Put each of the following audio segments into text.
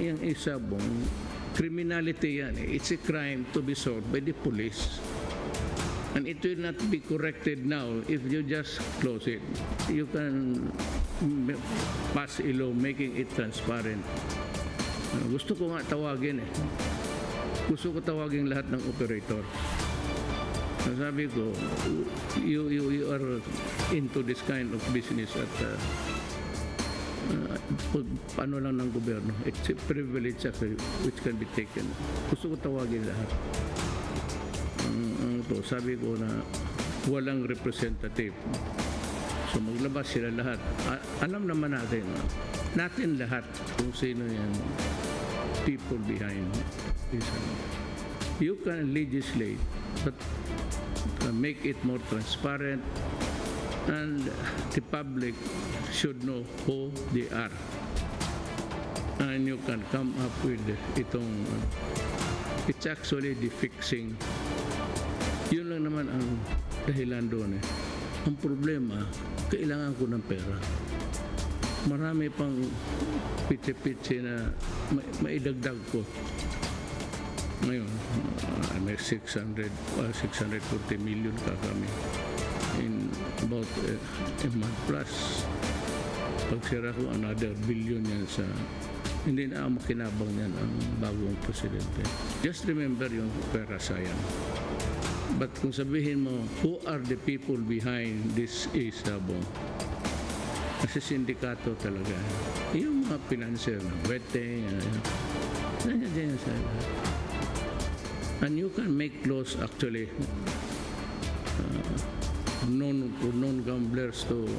yung isabong, criminality yan. It's a crime to be solved by the police. And it will not be corrected now if you just close it. You can pass a law making it transparent. Gusto ko nga tawagin eh. Gusto ko tawagin lahat ng operator. Sabi ko, you are into this kind of business at paano lang ng gobyerno. It's a privilege actually which can be taken. Gusto ko tawagin lahat. Sabi ko na walang representative. So maglabas sila lahat. Alam naman natin lahat kung sino yan people behind this. You can legislate but make it more transparent and the public should know who they are. And you can come up with itong it's actually the fixing. Yun lang naman ang dahilan doon eh. Ang problema, kailangan ko ng pera. Marami pang pitsi-pitsi na maidagdag ko. Ngayon, may 640 million kami in about a month plus. Pagsira ko, another billion yan sa hindi na makinabang yan ang bagong presidente. Just remember yung pera sayang. But kung sabihin mo, who are the people behind this isabong? Kasi sindikato talaga. Yung mga financier, wedding, nandiyan sa lahat. And you can make laws actually non-gamblers to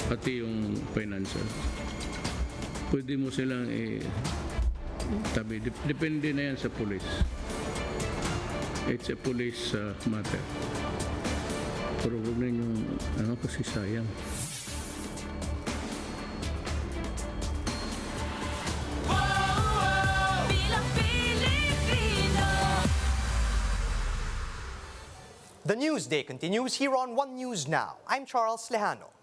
pati yung financial. Pwede mo silang tabi. Depende na yan sa police. It's a police matter. Pero huwag na yung kasi sayang. The Newsday continues here on One News Now. I'm Charles Lejano.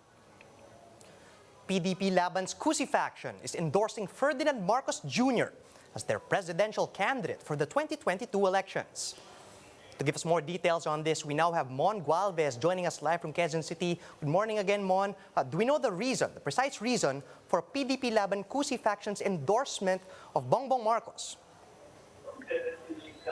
PDP Laban's Cusi faction is endorsing Ferdinand Marcos Jr. as their presidential candidate for the 2022 elections. To give us more details on this, we now have Mon Gualvez joining us live from Quezon City. Good morning again, Mon. Do we know the precise reason for PDP Laban Cusi faction's endorsement of Bongbong Marcos?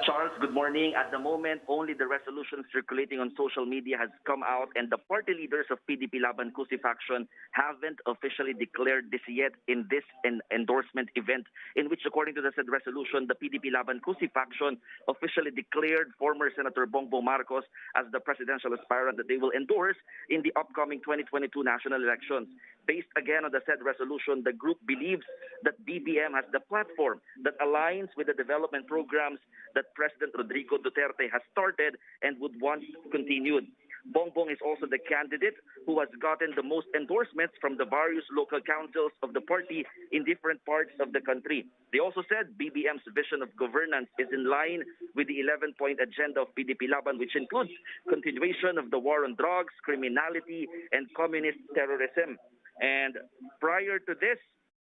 Charles, good morning. At the moment, only the resolution circulating on social media has come out, and the party leaders of PDP Laban Cusi faction haven't officially declared this yet in this endorsement event, in which, according to the said resolution, the PDP Laban Cusi faction officially declared former Senator Bongbong Marcos as the presidential aspirant that they will endorse in the upcoming 2022 national elections. Based again on the said resolution, the group believes that BBM has the platform that aligns with the development programs that President Rodrigo Duterte has started and would want continued. Bongbong is also the candidate who has gotten the most endorsements from the various local councils of the party in different parts of the country. They also said BBM's vision of governance is in line with the 11-point agenda of PDP Laban, which includes continuation of the war on drugs, criminality, and communist terrorism. And prior to this,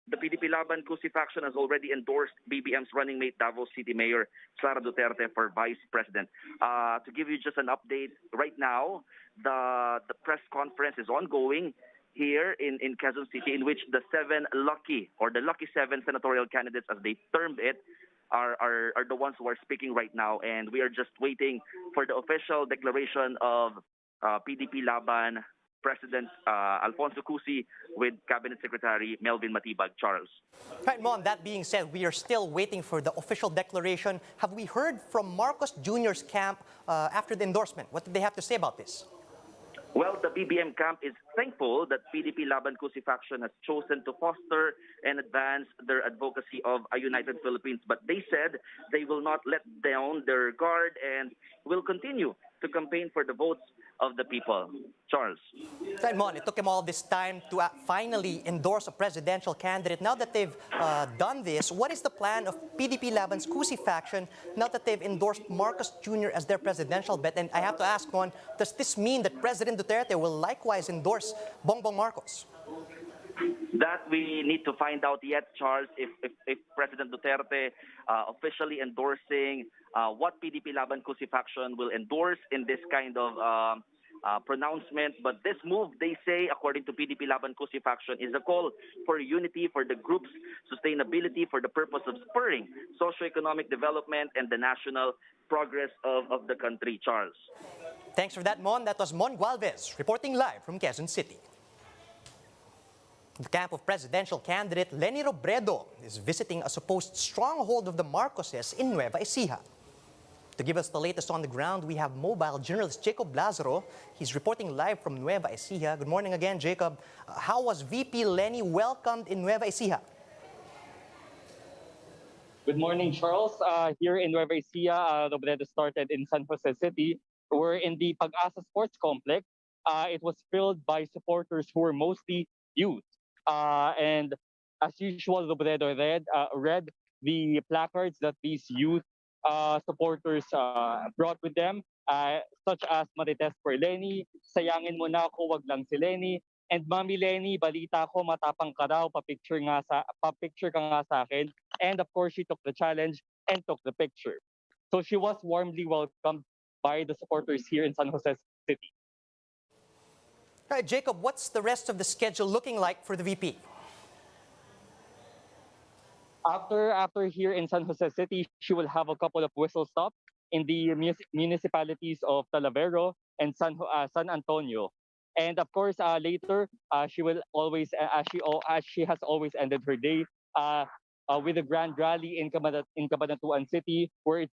the PDP Laban Cusi faction has already endorsed BBM's running mate, Davao City Mayor Sara Duterte, for vice president. To give you just an update, right now, the press conference is ongoing here in Quezon City, in which the lucky seven senatorial candidates, as they termed it, are the ones who are speaking right now. And we are just waiting for the official declaration of PDP Laban President Alfonso Cusi with Cabinet Secretary Melvin Matibag. Charles. Right, Mon, that being said, we are still waiting for the official declaration. Have we heard from Marcos Jr.'s camp after the endorsement? What did they have to say about this? Well, the BBM camp is thankful that PDP Laban Cusi faction has chosen to foster and advance their advocacy of a united Philippines. But they said they will not let down their guard and will continue to campaign for the votes of the people. Charles. Mon, it took him all this time to finally endorse a presidential candidate. Now that they've done this, what is the plan of PDP Laban's Cusi faction now that they've endorsed Marcos Jr. as their presidential bet? And I have to ask, Mon, does this mean that President Duterte will likewise endorse Bongbong Marcos? That we need to find out yet, Charles, if President Duterte officially endorsing what PDP Laban Kusi faction will endorse in this kind of pronouncement. But this move, they say, according to PDP Laban Kusi faction, is a call for unity, for the group's sustainability, for the purpose of spurring socioeconomic development and the national progress of the country, Charles. Thanks for that, Mon. That was Mon Gualvez reporting live from Quezon City. The camp of presidential candidate Leni Robredo is visiting a supposed stronghold of the Marcoses in Nueva Ecija. To give us the latest on the ground, we have mobile journalist Jacob Lazaro. He's reporting live from Nueva Ecija. Good morning again, Jacob. How was VP Leni welcomed in Nueva Ecija? Good morning, Charles. Here in Nueva Ecija, Robredo started in San Jose City. We're in the Pag-asa Sports Complex. It was filled by supporters who were mostly youth. And as usual, Robredo read the placards that these youth supporters brought with them, such as Marites for Leni, Sayangin mo na ako, wag lang si Leni, and Mami Leni, balita ko matapang ka raw, papicture ka nga sa akin. And of course, she took the challenge and took the picture. So she was warmly welcomed by the supporters here in San Jose City. All right, Jacob, what's the rest of the schedule looking like for the VP? After here in San Jose City, she will have a couple of whistle stops in the municipalities of Talavera and San Antonio. And of course, later, she will always, as she has always ended her day, with a grand rally in Cabanatuan City, where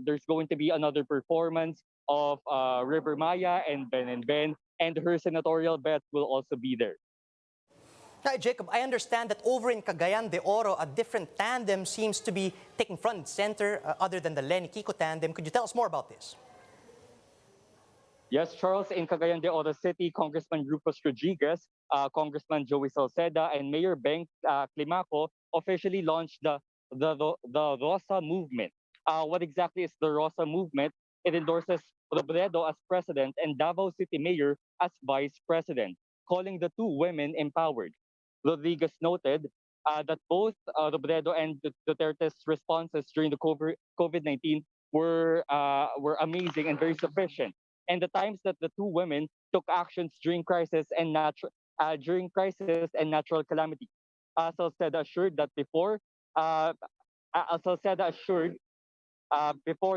there's going to be another performance of River Maya and Ben, and her senatorial bet will also be there. Hi, Jacob, I understand that over in Cagayan de Oro, a different tandem seems to be taking front and center other than the Leni Kiko tandem. Could you tell us more about this? Yes, Charles, in Cagayan de Oro City, Congressman Rufus Rodriguez, Congressman Joey Salceda, and Mayor Beng Climaco officially launched the Rosa Movement. What exactly is the Rosa Movement? It endorses Robredo as president and Davao City Mayor as vice president, calling the two women empowered. Rodriguez noted that both Robredo and Duterte's responses during the COVID-19 were amazing and very sufficient. And the times that the two women took actions during crisis and natural calamity. Salceda assured that before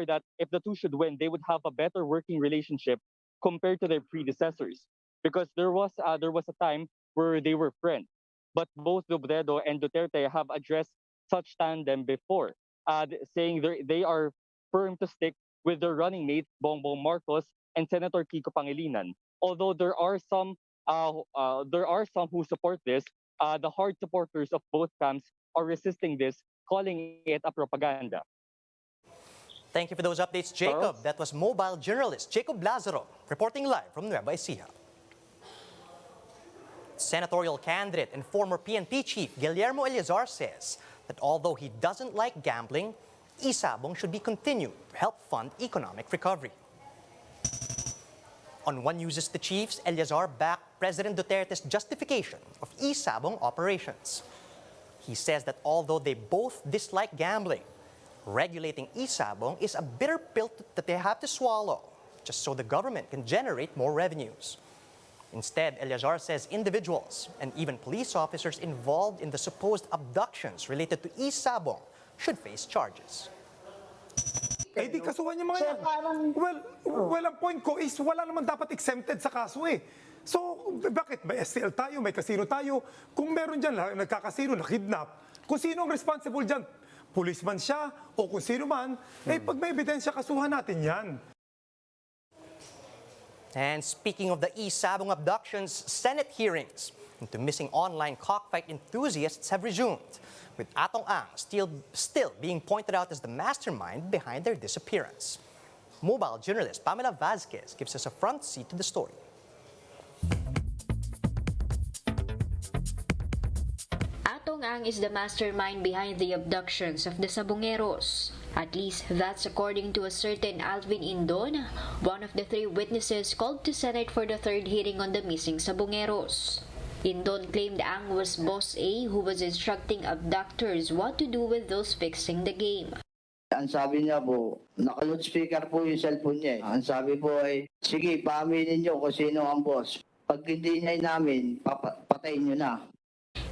that if the two should win, they would have a better working relationship compared to their predecessors, because there was a time where they were friends. But both Robredo and Duterte have addressed such tandem before, saying they are firm to stick with their running mates Bongbong Marcos and Senator Kiko Pangilinan. Although there are some who support this, the hard supporters of both camps are resisting this, calling it a propaganda. Thank you for those updates, Jacob. Charles? That was mobile journalist Jacob Lazaro reporting live from Nueva Ecija. Senatorial candidate and former PNP chief Guillermo Eleazar says that although he doesn't like gambling, Isabong should be continued to help fund economic recovery. On One Uses the Chiefs, Eleazar backed President Duterte's justification of Isabong operations. He says that although they both dislike gambling, regulating Isabong is a bitter pill that they have to swallow, just so the government can generate more revenues. Instead, Eleazar says individuals and even police officers involved in the supposed abductions related to Isabong should face charges. Eh di kasuhan niya mga yan. Well, ang point ko is wala naman dapat exempted sa kaso eh. So, bakit? May STL tayo, may casino tayo. Kung meron dyan, nagkakasino, nakidnap, kung sino ang responsible dyan, policeman siya o kung sino man, eh pag may ebidensya, kasuhan natin yan. And speaking of the Isabong abductions, Senate hearings into missing online cockfight enthusiasts have resumed, with Atong Ang still being pointed out as the mastermind behind their disappearance. Mobile journalist Pamela Vazquez gives us a front seat to the story. Atong Ang is the mastermind behind the abductions of the Sabongeros. At least that's according to a certain Alvin Indon, one of the three witnesses called to Senate for the third hearing on the missing Sabongeros. Indon claimed Ang was Boss A who was instructing abductors what to do with those fixing the game. Ang sabi niya po, naka-loudspeaker po yung cellphone niya. Ang sabi po ay, sige, paaminin niyo kung sino ang boss. Pag hindi niya namin, patayin niyo na.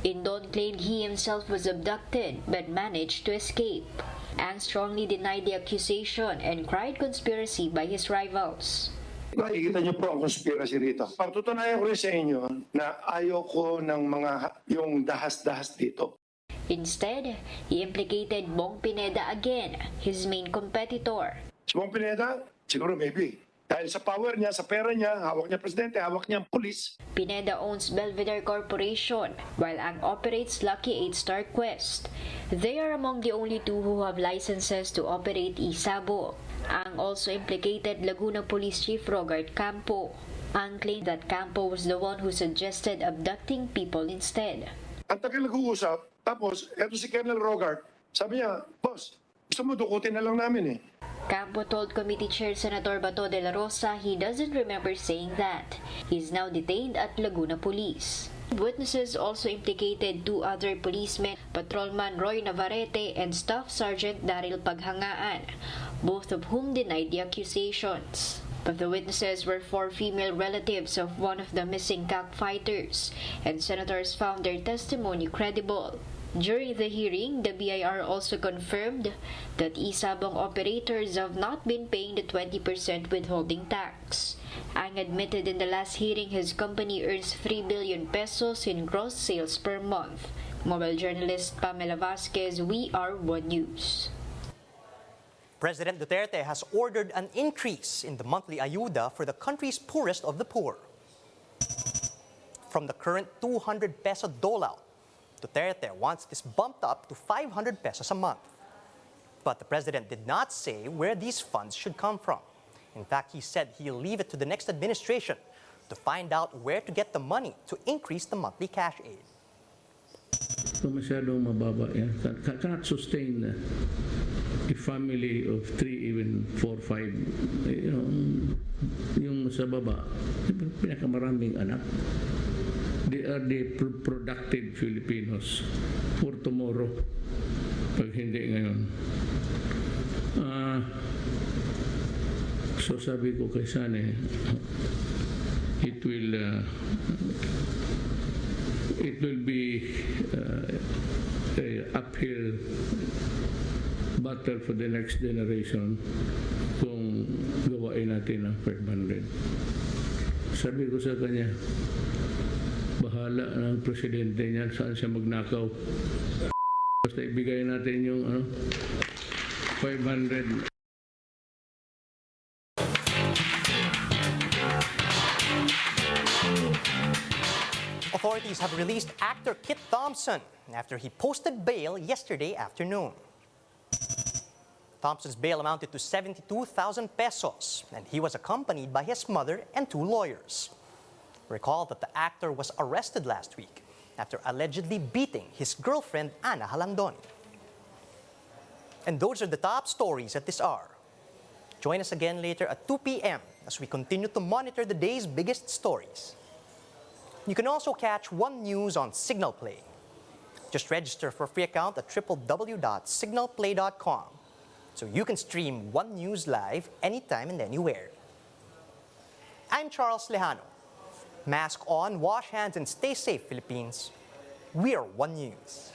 Indon claimed he himself was abducted but managed to escape. Ang strongly denied the accusation and cried conspiracy by his rivals. Nakikita niyo po ang conspiracy rito. Patutunayan ko rin sa inyo na ayoko ng yung dahas-dahas dito. Instead, he implicated Bong Pineda again, his main competitor. Si Bong Pineda, siguro maybe. Dahil sa power niya, sa pera niya, hawak niya presidente, hawak niya ang pulis. Pineda owns Belvedere Corporation, while Ang operates Lucky 8-Star Quest. They are among the only two who have licenses to operate Isabo. Ang also implicated Laguna Police Chief Rogart Campo. Ang claimed that Campo was the one who suggested abducting people instead. Ang tagal nag-uusap, tapos eto si Colonel Rogart, sabi niya, boss, gusto mo dukutin na lang namin eh. Campo told Committee Chair Senator Bato de la Rosa he doesn't remember saying that. He is now detained at Laguna Police. Witnesses also implicated two other policemen, Patrolman Roy Navarrete and Staff Sergeant Daryl Paghangaan, both of whom denied the accusations. But the witnesses were four female relatives of one of the missing cockfighters, and senators found their testimony credible. During the hearing, the BIR also confirmed that Isabong operators have not been paying the 20% withholding tax. Ang admitted in the last hearing his company earns 3 billion pesos in gross sales per month. Mobile journalist Pamela Vasquez, We Are One News. President Duterte has ordered an increase in the monthly ayuda for the country's poorest of the poor. From the current 200 peso dole-out, Duterte wants this bumped up to 500 pesos a month. But the president did not say where these funds should come from. In fact, he said he'll leave it to the next administration to find out where to get the money to increase the monthly cash aid. So masyadong mababa yan. Cannot sustain a family of 3, even 4, 5. Yung sa baba, pinakamaraming anak. They are the productive Filipinos for tomorrow. Pag hindi ngayon. So sabi ko kay Sane, it will be a uphill battle for the next generation kung gawain natin ang 500. Sabi ko sa kanya, bahala ng presidente niyan saan siya magnakaw. Basta ibigay natin yung 500. Authorities have released actor Kit Thompson after he posted bail yesterday afternoon. Thompson's bail amounted to 72,000 pesos, and he was accompanied by his mother and 2 lawyers. Recall that the actor was arrested last week after allegedly beating his girlfriend Ana Halandon. And those are the top stories at this hour. Join us again later at 2 p.m. as we continue to monitor the day's biggest stories. You can also catch One News on Signal Play. Just register for a free account at www.signalplay.com so you can stream One News live anytime and anywhere. I'm Charles Lejano. Mask on, wash hands, and stay safe, Philippines. We are One News.